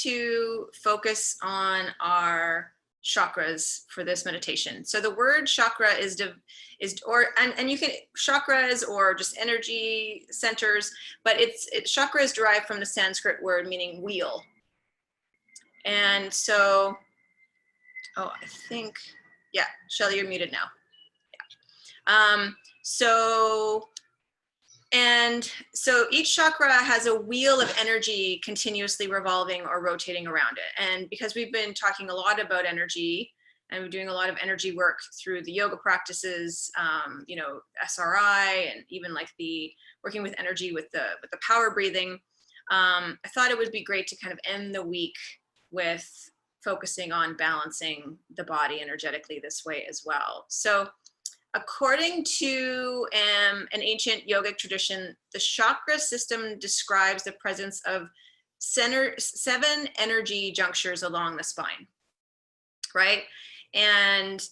to focus on our chakras for this meditation. So the word chakra is you can chakras or just energy centers, but chakra is derived from the Sanskrit word meaning wheel. And so, oh, I think, yeah, Shelly, you're muted now. Yeah. So each chakra has a wheel of energy continuously revolving or rotating around it. And because we've been talking a lot about energy and we're doing a lot of energy work through the yoga practices, you know, SRI, and even like the working with energy with the power breathing, I thought it would be great to kind of end the week with focusing on balancing the body energetically this way as well. So according to an ancient yogic tradition, the chakra system describes the presence of 7 energy junctures along the spine, right? And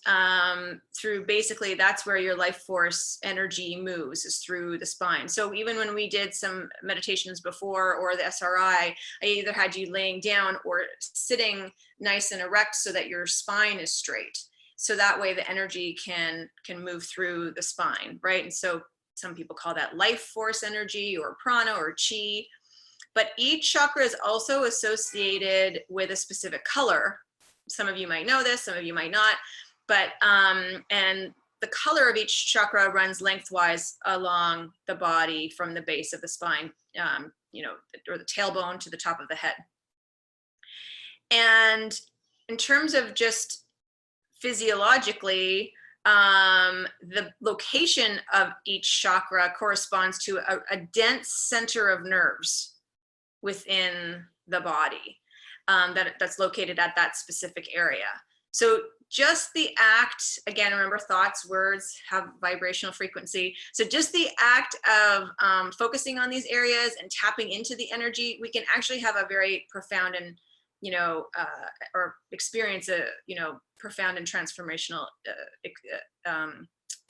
through basically, that's where your life force energy moves, is through the spine. So even when we did some meditations before, or the SRI, I either had you laying down or sitting nice and erect so that your spine is straight. So that way the energy can move through the spine, right? And so some people call that life force energy or prana or chi. But each chakra is also associated with a specific color. Some of you might know this, some of you might not, but and the color of each chakra runs lengthwise along the body from the base of the spine, you know, or the tailbone to the top of the head. And in terms of just physiologically, the location of each chakra corresponds to a dense center of nerves within the body. That's located at that specific area. So just the act, again, remember thoughts, words have vibrational frequency. So just the act of focusing on these areas and tapping into the energy, we can actually have a very profound and, you know, or experience a, you know, profound and transformational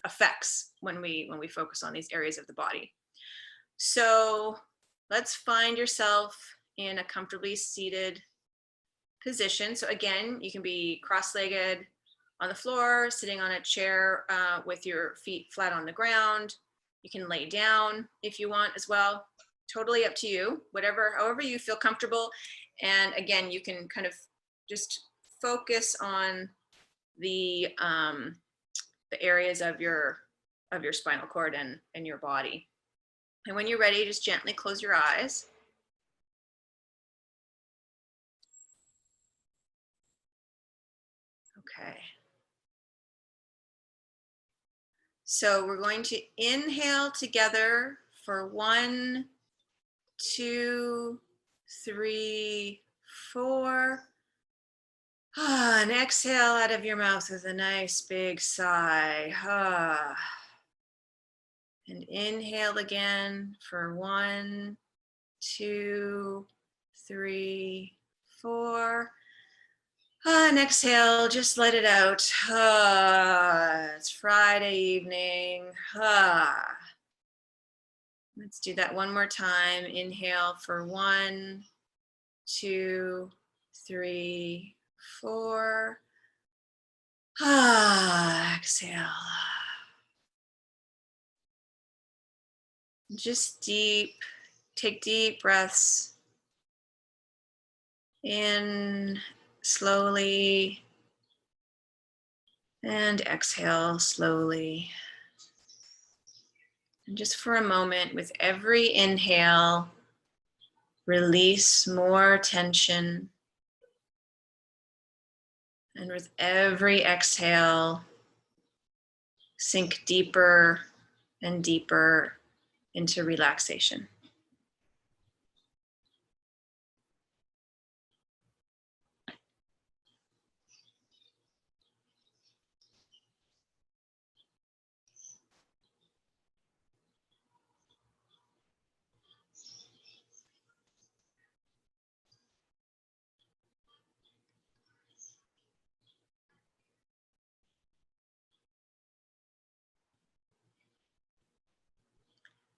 effects when we focus on these areas of the body. So let's find yourself in a comfortably seated position. So again, you can be cross-legged on the floor, sitting on a chair with your feet flat on the ground. You can lay down if you want as well. Totally up to you, however you feel comfortable. And again, you can kind of just focus on the areas of your spinal cord and your body. And when you're ready, just gently close your eyes. Okay. So we're going to inhale together for 1, 2, 3, 4. And exhale out of your mouth with a nice big sigh. And inhale again for 1, 2, 3, 4. And exhale, just let it out. It's Friday evening. Let's do that one more time. Inhale for 1, 2, 3, 4. Exhale. Just take deep breaths in slowly and exhale slowly. And just for a moment, with every inhale, release more tension. And with every exhale, sink deeper and deeper into relaxation.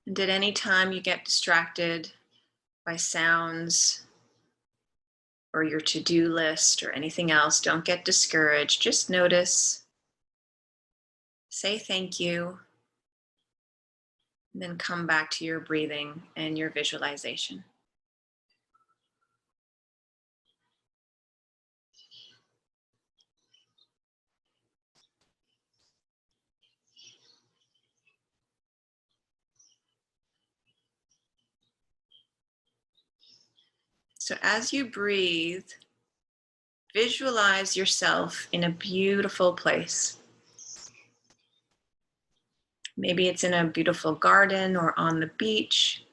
And at any time you get distracted by sounds, or your to-do list or anything else. Don't get discouraged. Just notice. Say thank you. And then come back to your breathing and your visualization. So as you breathe, visualize yourself in a beautiful place. Maybe it's in a beautiful garden or on the beach.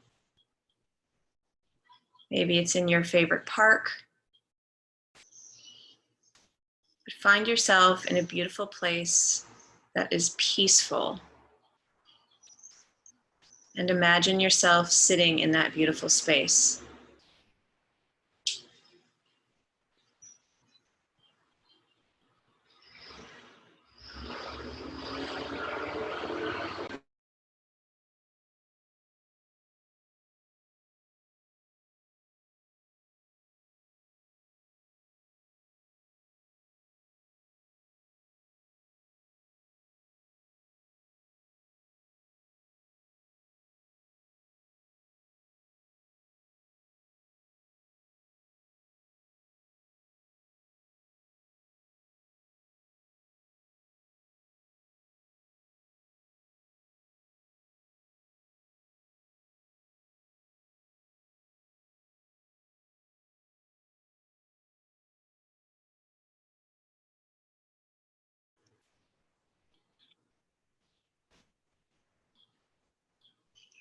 Maybe it's in your favorite park. But find yourself in a beautiful place that is peaceful. And imagine yourself sitting in that beautiful space.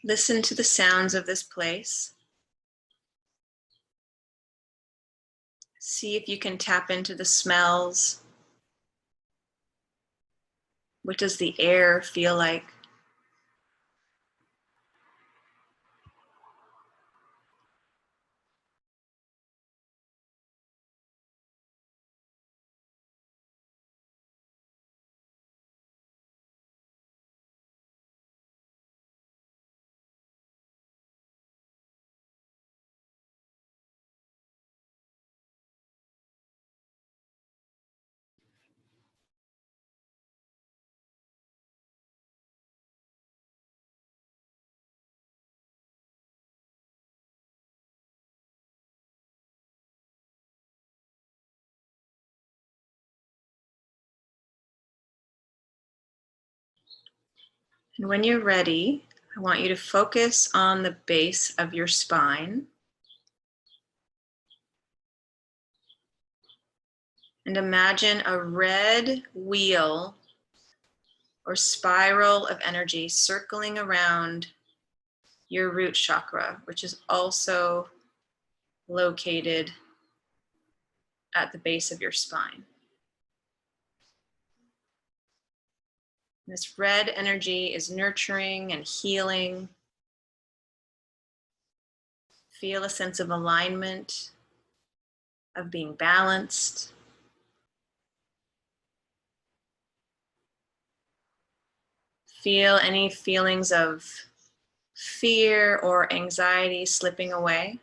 Listen to the sounds of this place. See if you can tap into the smells. What does the air feel like? And when you're ready, I want you to focus on the base of your spine. And imagine a red wheel or spiral of energy circling around your root chakra, which is also located at the base of your spine. This red energy is nurturing and healing. Feel a sense of alignment, of being balanced. Feel any feelings of fear or anxiety slipping away.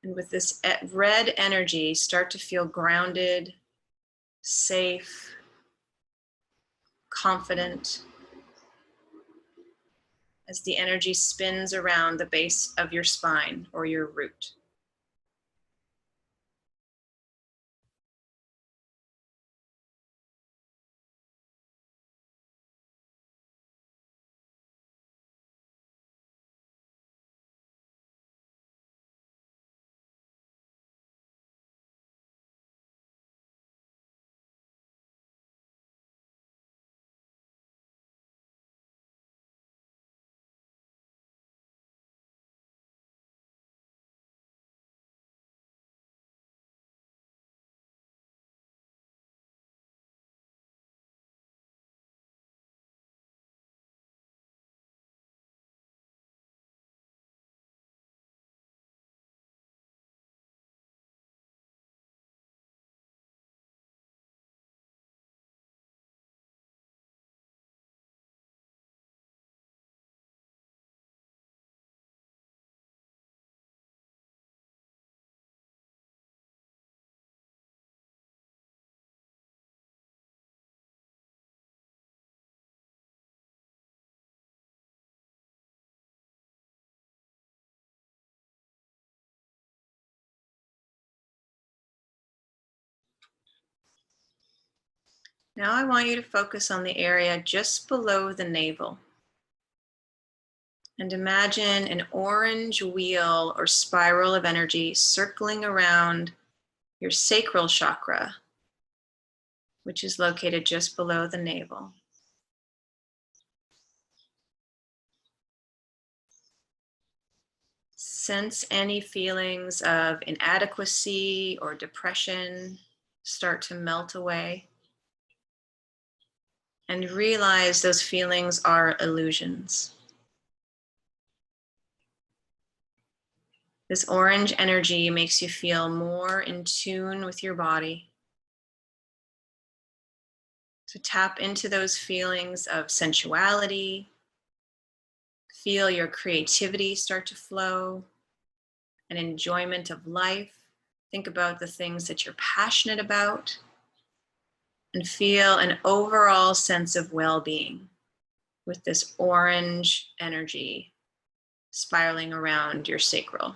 And with this red energy, start to feel grounded, safe, confident, as the energy spins around the base of your spine or your root. Now I want you to focus on the area just below the navel. And imagine an orange wheel or spiral of energy circling around your sacral chakra, which is located just below the navel. Sense any feelings of inadequacy or depression start to melt away. And realize those feelings are illusions. This orange energy makes you feel more in tune with your body. So tap into those feelings of sensuality. Feel your creativity start to flow, an enjoyment of life. Think about the things that you're passionate about, and feel an overall sense of well-being with this orange energy spiraling around your sacral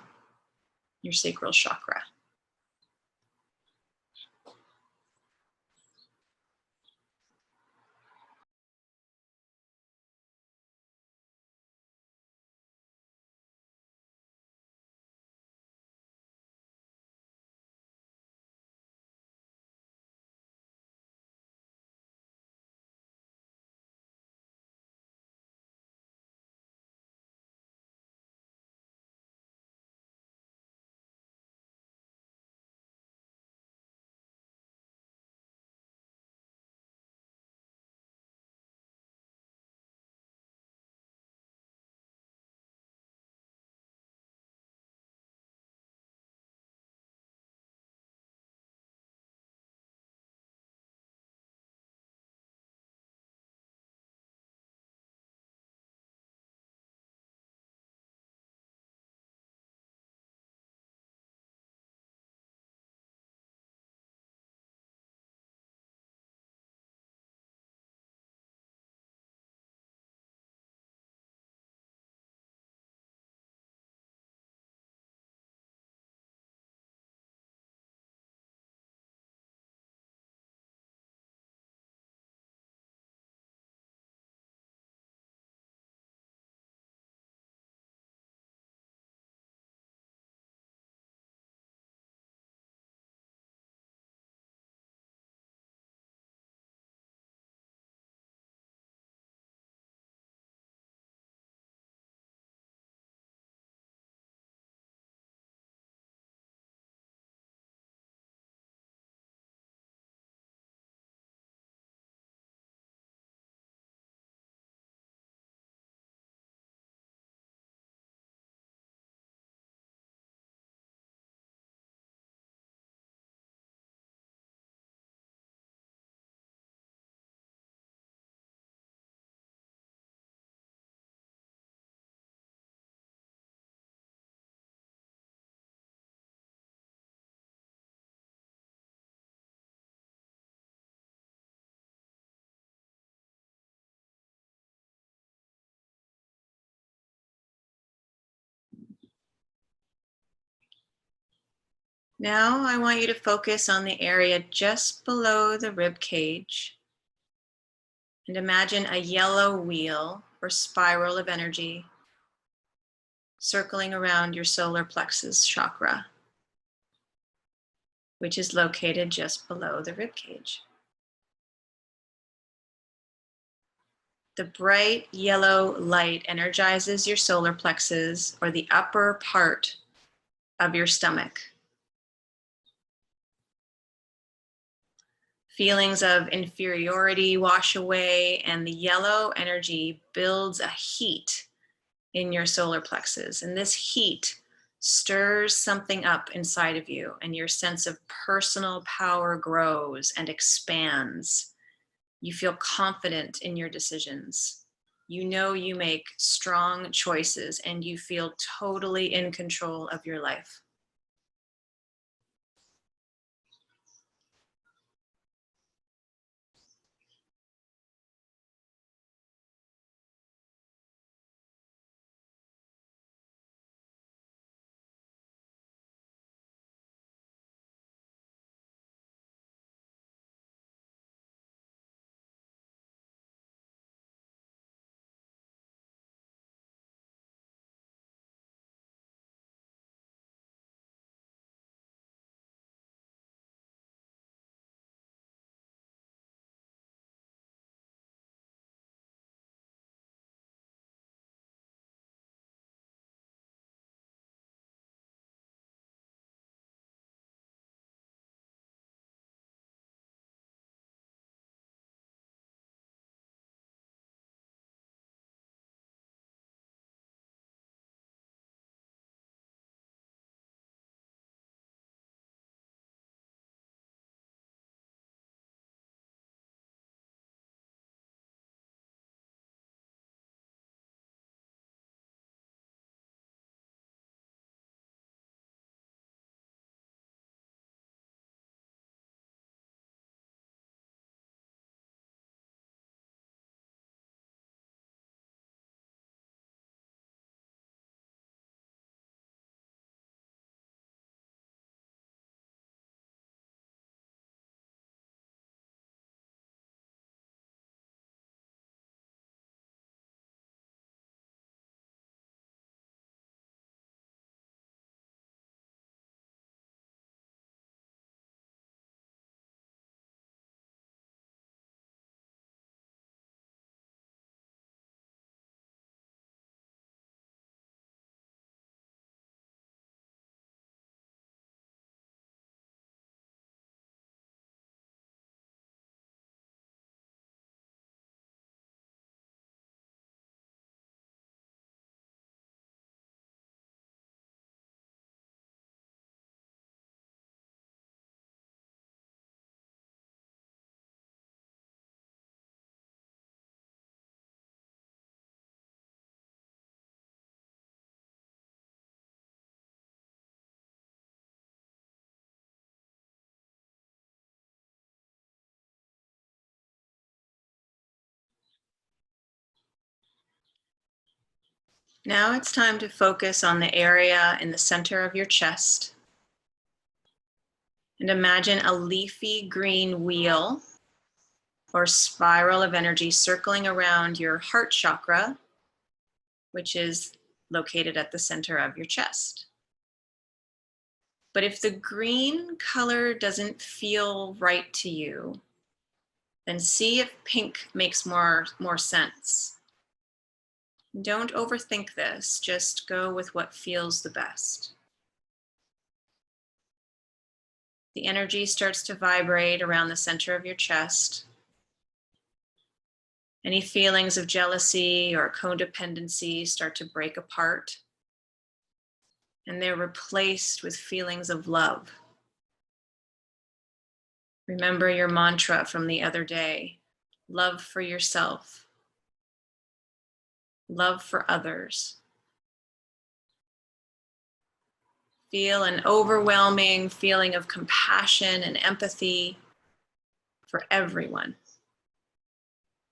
chakra. Now I want you to focus on the area just below the rib cage and imagine a yellow wheel or spiral of energy circling around your solar plexus chakra, which is located just below the rib cage. The bright yellow light energizes your solar plexus, or the upper part of your stomach. Feelings of inferiority wash away, and the yellow energy builds a heat in your solar plexus. And this heat stirs something up inside of you, and your sense of personal power grows and expands. You feel confident in your decisions. You know you make strong choices, and you feel totally in control of your life. Now it's time to focus on the area in the center of your chest. And imagine a leafy green wheel or spiral of energy circling around your heart chakra, which is located at the center of your chest. But if the green color doesn't feel right to you, then see if pink makes more sense. Don't overthink this, just go with what feels the best. The energy starts to vibrate around the center of your chest. Any feelings of jealousy or codependency start to break apart, and they're replaced with feelings of love. Remember your mantra from the other day: love for yourself, love for others. Feel an overwhelming feeling of compassion and empathy for everyone.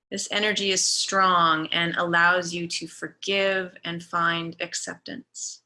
This energy is strong and allows you to forgive and find acceptance.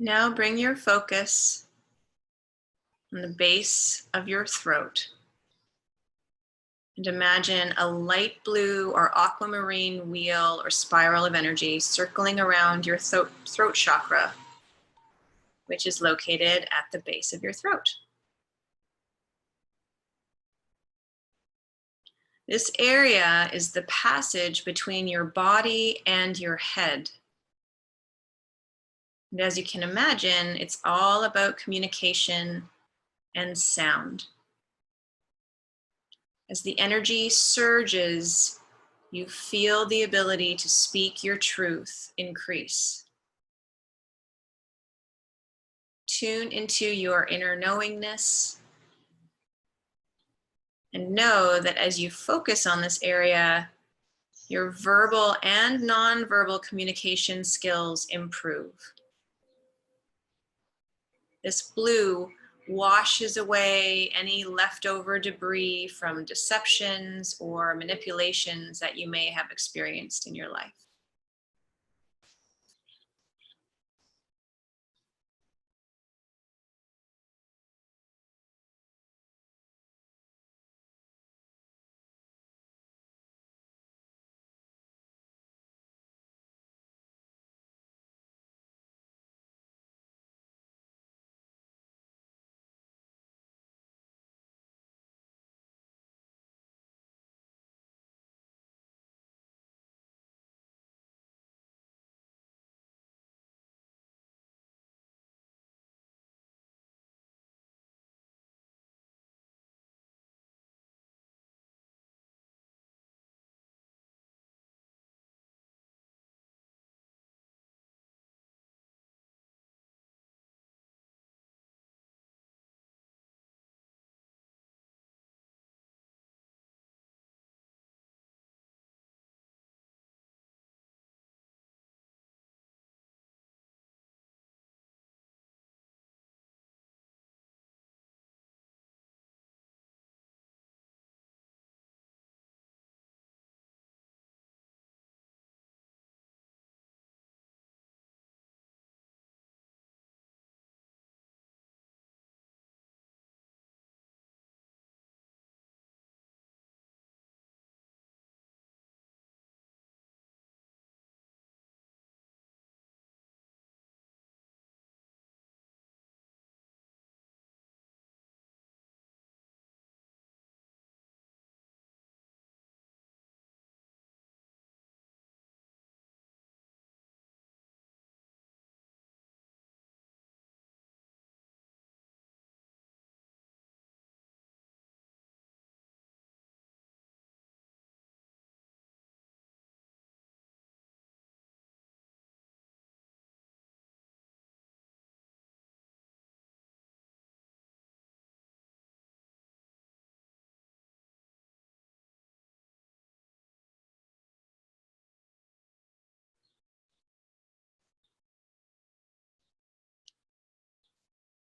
Now bring your focus on the base of your throat and imagine a light blue or aquamarine wheel or spiral of energy circling around your throat chakra, which is located at the base of your throat. This area is the passage between your body and your head. And as you can imagine, it's all about communication and sound. As the energy surges, you feel the ability to speak your truth increase. Tune into your inner knowingness and know that as you focus on this area, your verbal and nonverbal communication skills improve. This blue washes away any leftover debris from deceptions or manipulations that you may have experienced in your life.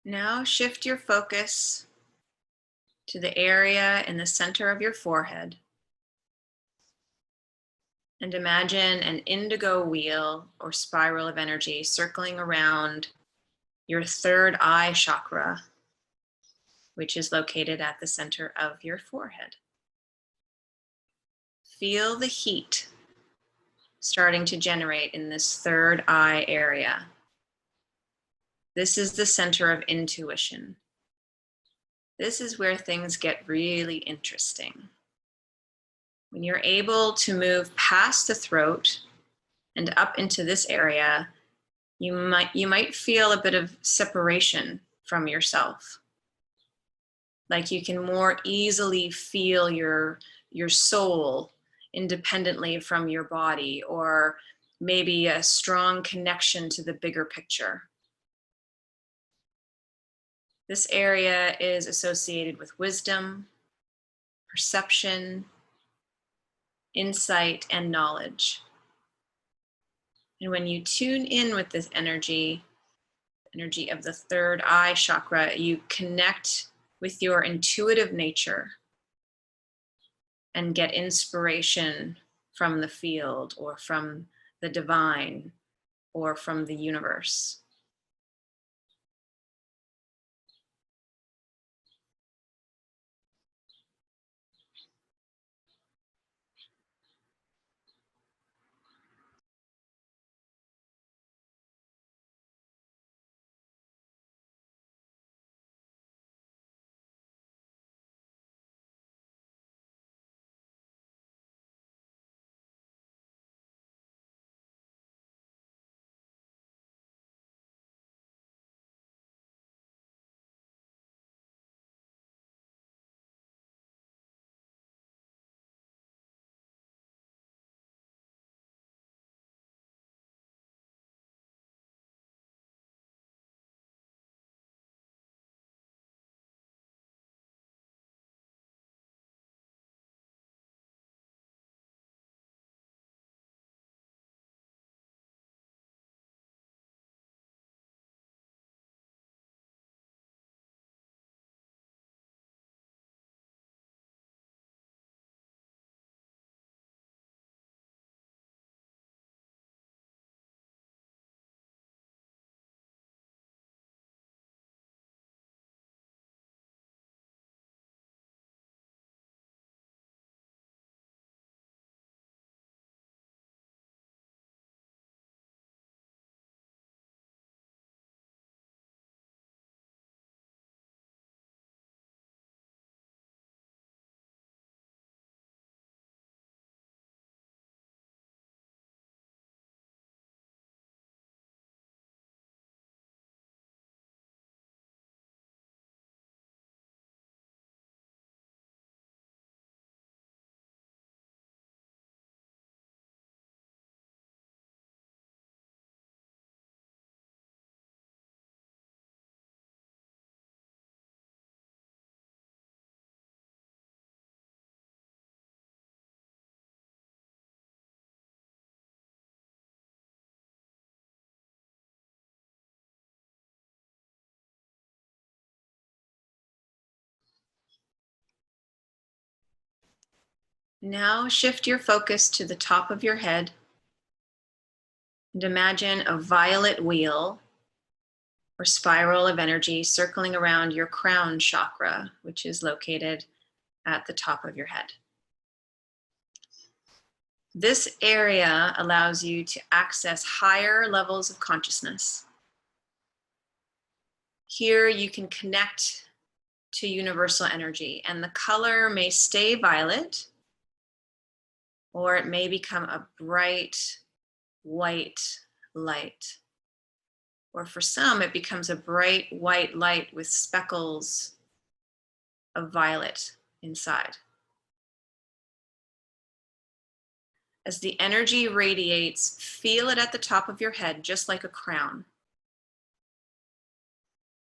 Now shift your focus to the area in the center of your forehead and imagine an indigo wheel or spiral of energy circling around your third eye chakra, which is located at the center of your forehead. Feel the heat starting to generate in this third eye area. This is the center of intuition. This is where things get really interesting. When you're able to move past the throat and up into this area, you might feel a bit of separation from yourself. Like you can more easily feel your soul independently from your body, or maybe a strong connection to the bigger picture. This area is associated with wisdom, perception, insight, and knowledge. And when you tune in with this energy of the third eye chakra, you connect with your intuitive nature and get inspiration from the field or from the divine or from the universe. Now shift your focus to the top of your head and imagine a violet wheel or spiral of energy circling around your crown chakra, which is located at the top of your head. This area allows you to access higher levels of consciousness. Here you can connect to universal energy, and the color may stay violet, or it may become a bright white light. Or for some, it becomes a bright white light with speckles of violet inside. As the energy radiates, feel it at the top of your head, just like a crown.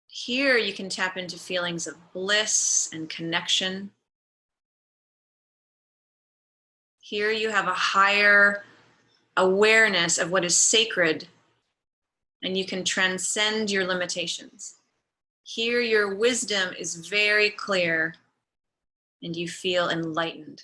Here you can tap into feelings of bliss and connection. Here you have a higher awareness of what is sacred, and you can transcend your limitations. Here your wisdom is very clear, and you feel enlightened.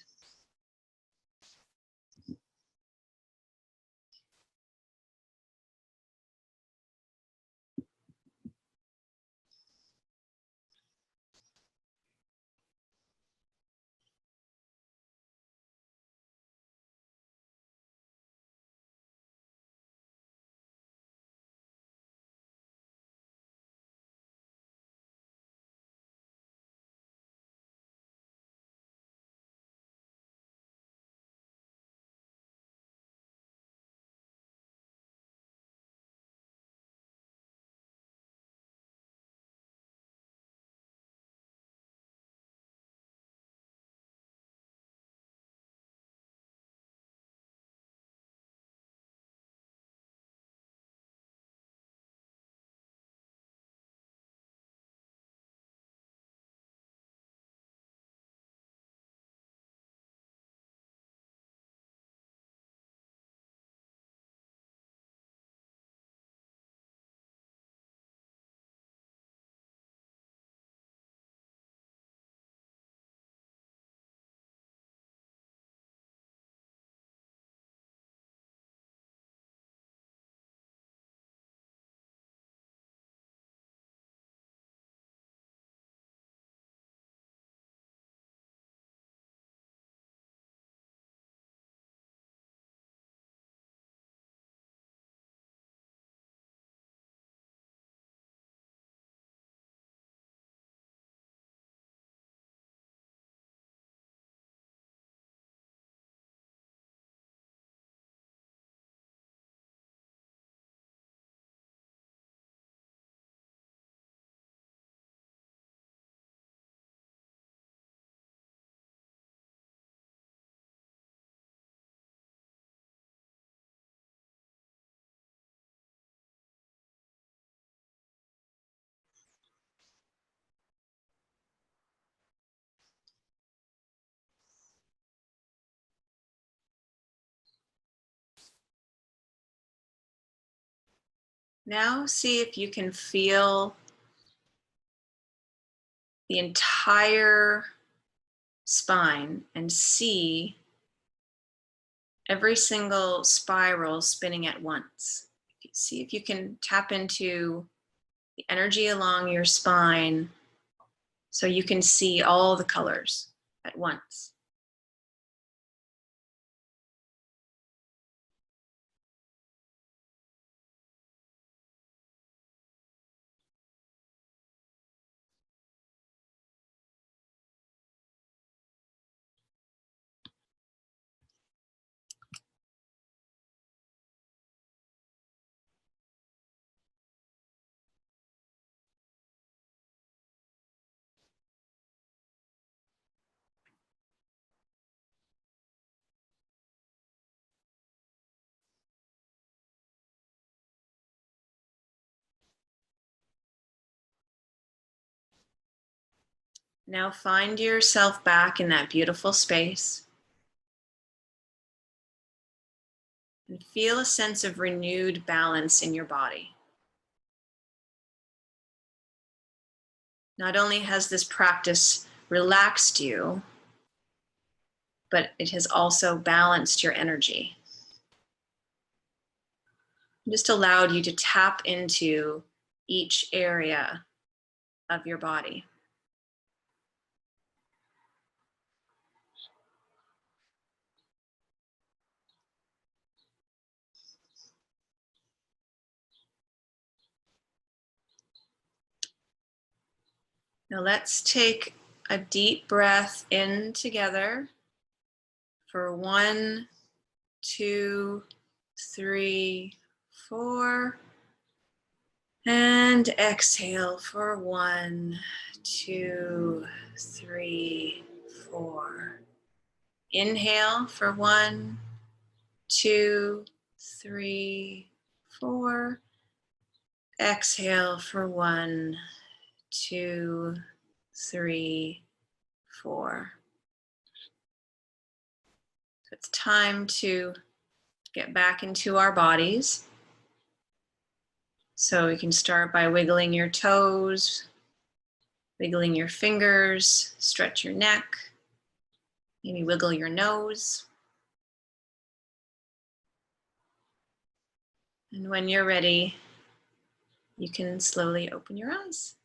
Now see if you can feel the entire spine and see every single spiral spinning at once. See if you can tap into the energy along your spine so you can see all the colors at once. Now find yourself back in that beautiful space and feel a sense of renewed balance in your body. Not only has this practice relaxed you, but it has also balanced your energy. Just allowed you to tap into each area of your body. Now let's take a deep breath in together for 1, 2, 3, 4. And exhale for 1, 2, 3, 4. Inhale for 1, 2, 3, 4. Exhale for 1, 2, 3, 4. So it's time to get back into our bodies. So we can start by wiggling your toes, wiggling your fingers, stretch your neck, maybe wiggle your nose. And when you're ready, you can slowly open your eyes.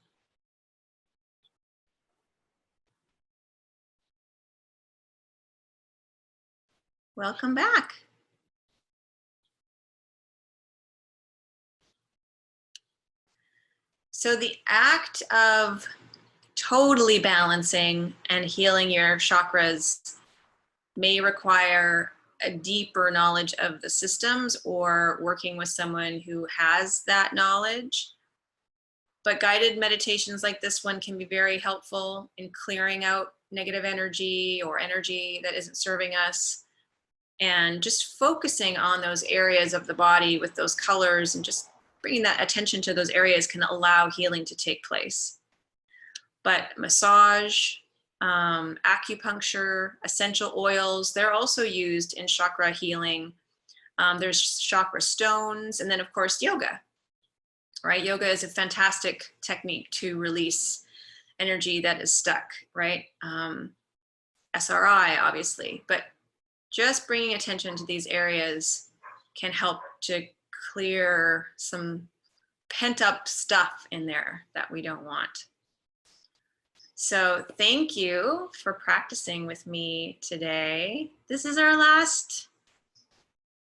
Welcome back. So the act of totally balancing and healing your chakras may require a deeper knowledge of the systems or working with someone who has that knowledge. But guided meditations like this one can be very helpful in clearing out negative energy or energy that isn't serving us, and just focusing on those areas of the body with those colors and just bringing that attention to those areas can allow healing to take place. But massage, acupuncture, essential oils, they're also used in chakra healing. There's chakra stones, and then of course yoga, right? Yoga is a fantastic technique to release energy that is stuck, right? SRI, obviously, but just bringing attention to these areas can help to clear some pent up stuff in there that we don't want. So thank you for practicing with me today. This is our last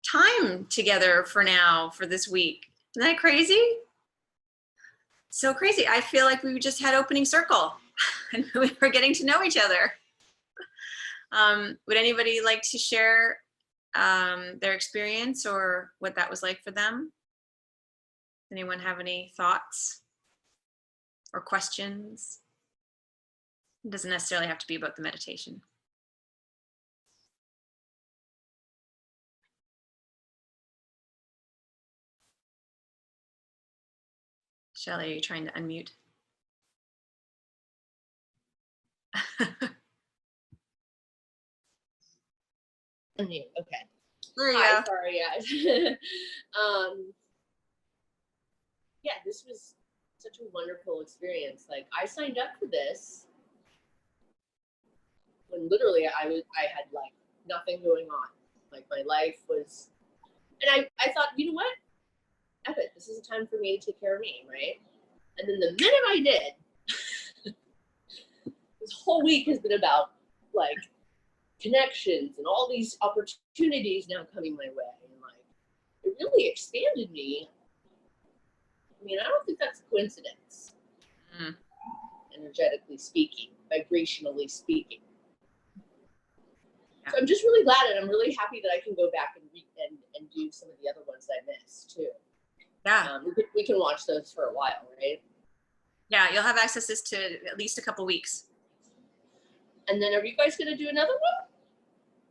time together for now, for this week. Isn't that crazy? So crazy. I feel like we just had opening circle and we were getting to know each other. Would anybody like to share their experience or what that was like for them? Anyone have any thoughts or questions? It doesn't necessarily have to be about the meditation. Shelley, are you trying to unmute? Unmute, okay. There you Hi, go. sorry, guys. Yeah, this was such a wonderful experience. Like, I signed up for this when literally I had like nothing going on. Like, my life was, and I thought, you know what? F it, this is a time for me to take care of me, right? And then the minute I did, this whole week has been about like connections and all these opportunities now coming my way. And like, it really expanded me. I mean, I don't think that's a coincidence, energetically speaking, vibrationally speaking. Yeah. So I'm just really glad, and I'm really happy that I can go back and do some of the other ones that I missed too. Yeah. We can watch those for a while, right? Yeah, you'll have access to at least a couple weeks. And then are you guys going to do another one?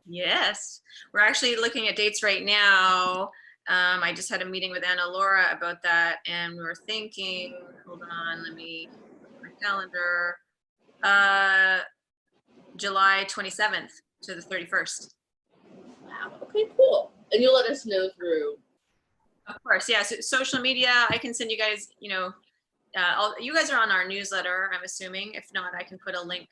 Yes. We're actually looking at dates right now. I just had a meeting with Anna Laura about that, and we were thinking, hold on, let me look at my calendar. July 27th to the 31st. Wow. Okay, cool. And you'll let us know through. Of course, yeah. So social media, I can send you guys, you know, you guys are on our newsletter, I'm assuming. If not, I can put a link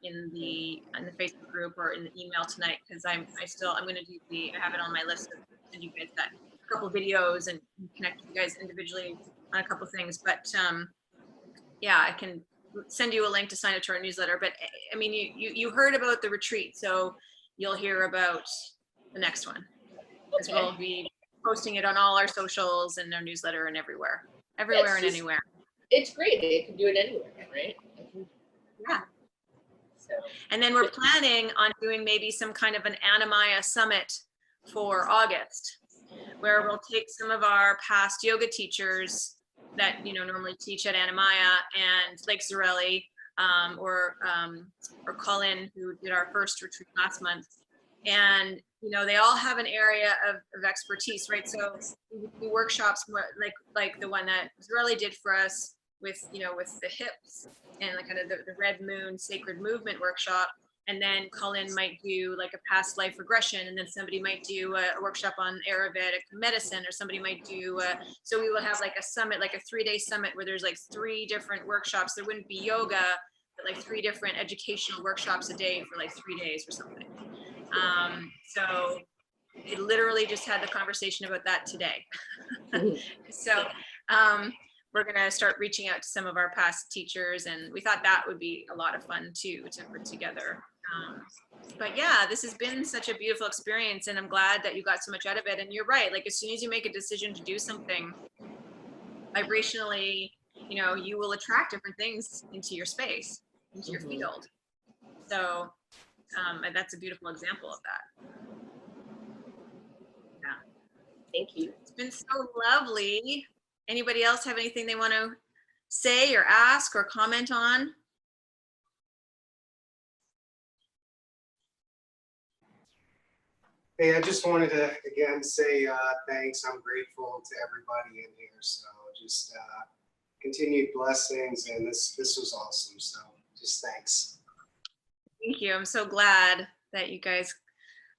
in the Facebook group or in the email tonight, because I'm going to I have it on my list of send you guys that a couple videos and connect you guys individually on a couple things. But yeah, I can send you a link to sign up to our newsletter. But I mean, you heard about the retreat, so you'll hear about the next one, because we'll be posting it on all our socials and our newsletter and everywhere and anywhere. It's great. They can do it anywhere, right? Yeah. So. And then we're planning on doing maybe some kind of an Anamaya summit for August, where we'll take some of our past yoga teachers that normally teach at Anamaya, and Lake Zarelli, or Colin, who did our first retreat last month, and they all have an area of expertise, right? So we do workshops like the one that Zarelli did for us with with the hips and kind of the Red Moon Sacred Movement workshop. And then Colin might do like a past life regression, and then somebody might do a workshop on Ayurvedic medicine, or somebody might do so we will have like a summit, like a 3-day summit where there's like 3 different workshops. There wouldn't be yoga, but like 3 different educational workshops a day for like 3 days or something. So I literally just had the conversation about that today. So we're going to start reaching out to some of our past teachers, and we thought that would be a lot of fun too to put together. But yeah, this has been such a beautiful experience, and I'm glad that you got so much out of it. And you're right, like as soon as you make a decision to do something vibrationally, you will attract different things into your space, into your field. So and that's a beautiful example of that. Yeah. Thank you. It's been so lovely. Anybody else have anything they want to say or ask or comment on? Hey, I just wanted to again say thanks. I'm grateful to everybody in here. So just continued blessings, and this was awesome. So just thanks. Thank you. I'm so glad that you guys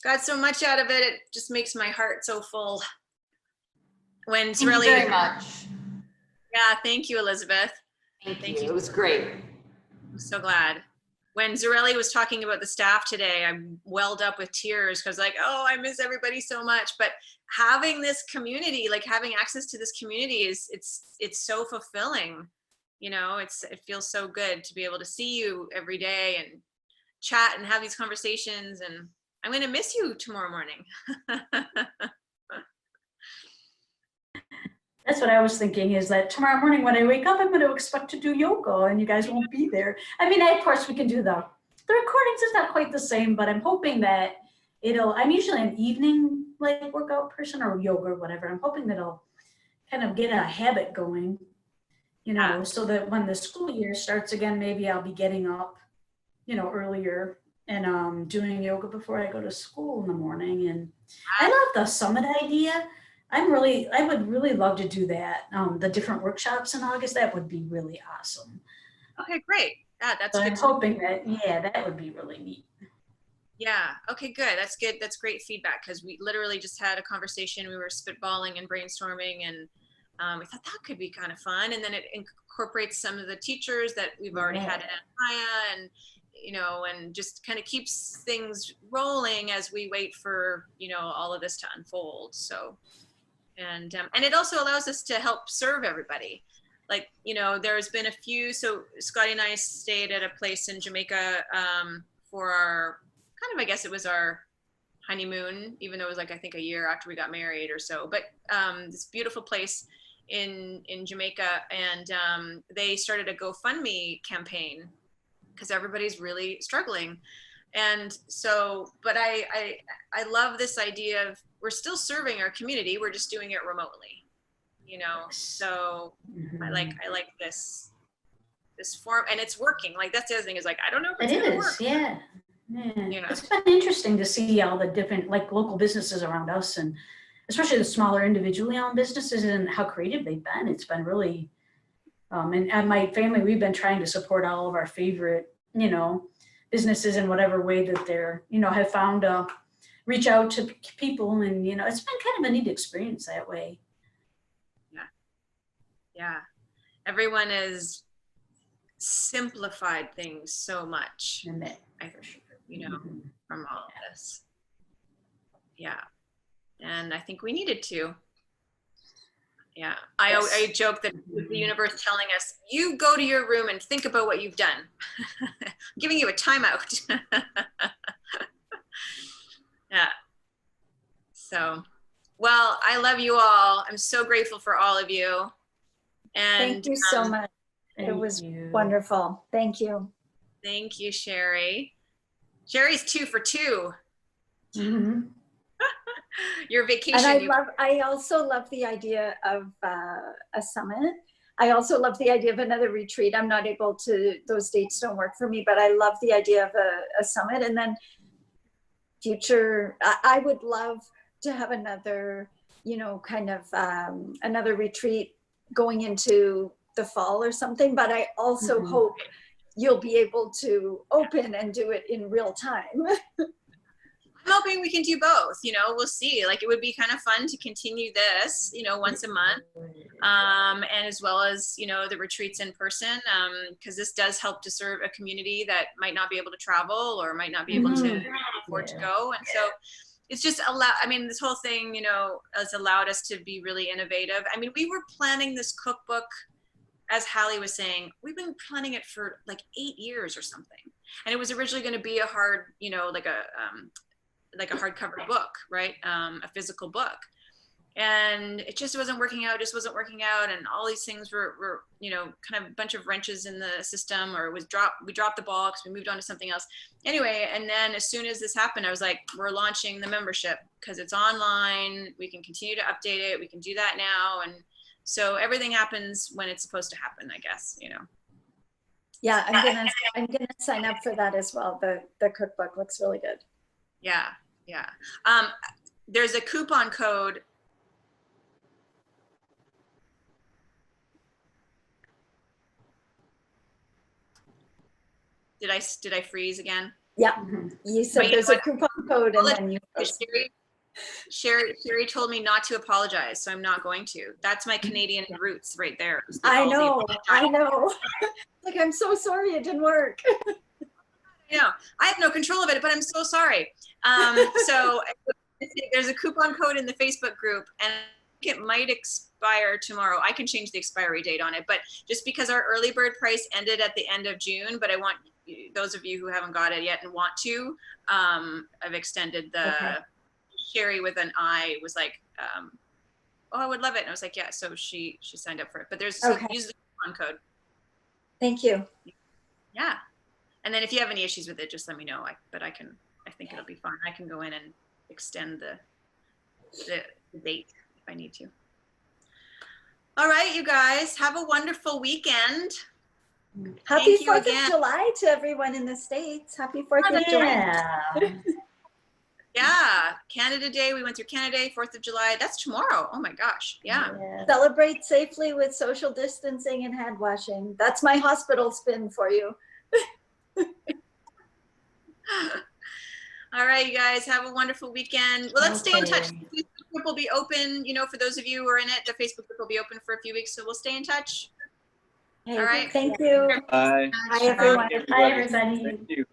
got so much out of it. It just makes my heart so full. When it's Thank really you very much. Yeah, thank you, Elizabeth. Thank you. It was great. I'm so glad. When Zarelli was talking about the staff today, I welled up with tears because oh, I miss everybody so much. But having this community, like having access to this community it's so fulfilling. It feels so good to be able to see you every day and chat and have these conversations. And I'm going to miss you tomorrow morning. That's what I was thinking, is that tomorrow morning when I wake up, I'm going to expect to do yoga and you guys won't be there. I mean, of course we can do the recordings. It's not quite the same, but I'm hoping that I'm usually an evening like workout person, or yoga or whatever. I'm hoping that I'll kind of get a habit going, so that when the school year starts again, maybe I'll be getting up, earlier and doing yoga before I go to school in the morning. And I love the summit idea. I would really love to do that. The different workshops in August, that would be really awesome. Okay, great. Yeah, that's So good. I'm hoping that would be really neat. Yeah, okay, good. That's good. That's great feedback, because we literally just had a conversation. We were spitballing and brainstorming, and we thought that could be kind of fun. And then it incorporates some of the teachers that we've already had at Anamaya, and and just kind of keeps things rolling as we wait for all of this to unfold. So. And it also allows us to help serve everybody. Like, there's been a few, so Scotty and I stayed at a place in Jamaica for our, I guess it was our honeymoon, even though it was I think a year after we got married or so. But this beautiful place in Jamaica, and they started a GoFundMe campaign because everybody's really struggling. And so, but I love this idea of, we're still serving our community, we're just doing it remotely, so I like this form, and it's working. Like, that's the other thing, is I don't know if it's gonna work. Yeah. It's been interesting to see all the different local businesses around us, and especially the smaller individually owned businesses, and how creative they've been. It's been really and my family, we've been trying to support all of our favorite businesses in whatever way that they're have found reach out to people, and it's been kind of a neat experience that way. Yeah, everyone is simplified things so much, And that, you know, from all of this. Yeah. And I think we needed to. Yeah. I joke that the universe telling us, you go to your room and think about what you've done. I'm giving you a timeout. Yeah. So, well, I love you all. I'm so grateful for all of you. And Thank you so much. It was wonderful. Thank you. Thank you, Sherry. Sherry's 2 for 2. mm-hmm. Your vacation. And I also love the idea of a summit. I also love the idea of another retreat. I'm not able to, those dates don't work for me, but I love the idea of a summit. And then future, I would love to have another, you know, kind of another retreat going into the fall or something, but I also hope you'll be able to open and do it in real time. I'm hoping we can do both, you know, we'll see. Like, it would be kind of fun to continue this, you know, once a month. And as well as, you know, the retreats in person, because this does help to serve a community that might not be able to travel or might not be able to afford to go. And so it's just I mean, this whole thing, you know, has allowed us to be really innovative. I mean, we were planning this cookbook, as Hallie was saying, we've been planning it for like 8 years or something. And it was originally going to be a hard, you know, like a hardcover book, right? A physical book. And it just wasn't working out, and all these things were, you know, kind of a bunch of wrenches in the system, or we dropped the ball because we moved on to something else. Anyway, and then as soon as this happened, I was like, we're launching the membership because it's online. We can continue to update it. We can do that now. And so everything happens when it's supposed to happen, I guess, you know. Yeah, I'm gonna sign up for that as well. The cookbook looks really good. Yeah, yeah. There's a coupon code. Did I freeze again? Yeah, you said there's a coupon code, and then you. Sherry told me not to apologize, so I'm not going to. That's my Canadian roots right there. I know. Like, I'm so sorry it didn't work. You know, I have no control of it, but I'm so sorry. So there's a coupon code in the Facebook group, and it might expire tomorrow. I can change the expiry date on it, but just because our early bird price ended at the end of June, but I want those of you who haven't got it yet and want to, I've extended the Sherry with an I was like, oh, I would love it. And I was like, yeah. So she signed up for it, but there's use the coupon code. Thank you. Yeah. And then if you have any issues with it, just let me know. I think it'll be fine. I can go in and extend the date if I need to. All right, you guys, have a wonderful weekend. Happy 4th of July to everyone in the States. Happy 4th of July. Yeah, Canada Day. We went through Canada Day, 4th of July. That's tomorrow. Oh my gosh. Yeah. Celebrate safely with social distancing and hand washing. That's my hospital spin for you. All right, you guys, have a wonderful weekend. Well, let's stay in touch. The Facebook group will be open, you know, for those of you who are in it, the Facebook group will be open for a few weeks, so we'll stay in touch. Hey, all right. Thank you. Bye. Bye, everyone. Bye, everybody. Thank you.